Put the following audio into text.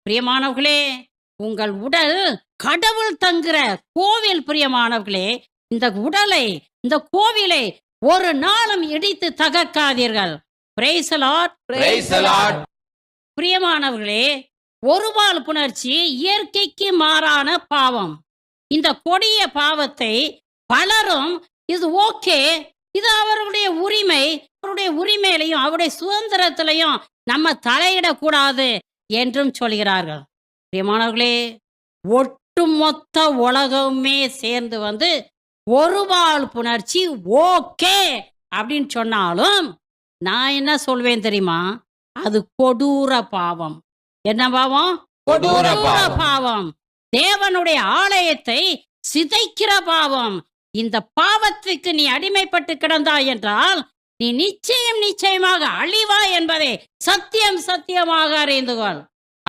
பிரியமானவர்களே, உங்கள் உடல் கடவுள் தங்குற கோவில். பிரியமானவர்களே, இந்த உடலை, இந்த கோவிலை ஒரு நாளும் இடித்து தகர்க்காதீர்கள். Praise the Lord. Praise the Lord. பிரியமானவர்களே, ஒருபால் புணர்ச்சி இயற்கைக்கு மாறான பாவம். இந்த கொடிய பாவத்தை பலரும் இது ஓகே, இது அவருடைய உரிமை, அவருடைய உரிமையிலையும் அவருடைய சுதந்திரத்திலையும் நம்ம தலையிடக்கூடாது என்றும் சொல்கிறார்கள். பிரியமானவர்களே, ஒட்டுமொத்த உலகமே சேர்ந்து ஒருபால் புணர்ச்சி ஓகே அப்படின்னு சொன்னாலும் நான் என்ன சொல்வேன் தெரியுமா? அது கொடூர பாவம். என்ன பாவம்? கொடூர பாவம். பாவம். தேவனுடைய ஆலயத்தை சிதைக்கிற பாவம். இந்த பாவத்துக்கு நீ அடிமைப்பட்டு கிடந்தாய் என்றால் நீ நிச்சயமாக அழிவாய் என்பதை சத்தியமாக அறிந்து கொள்.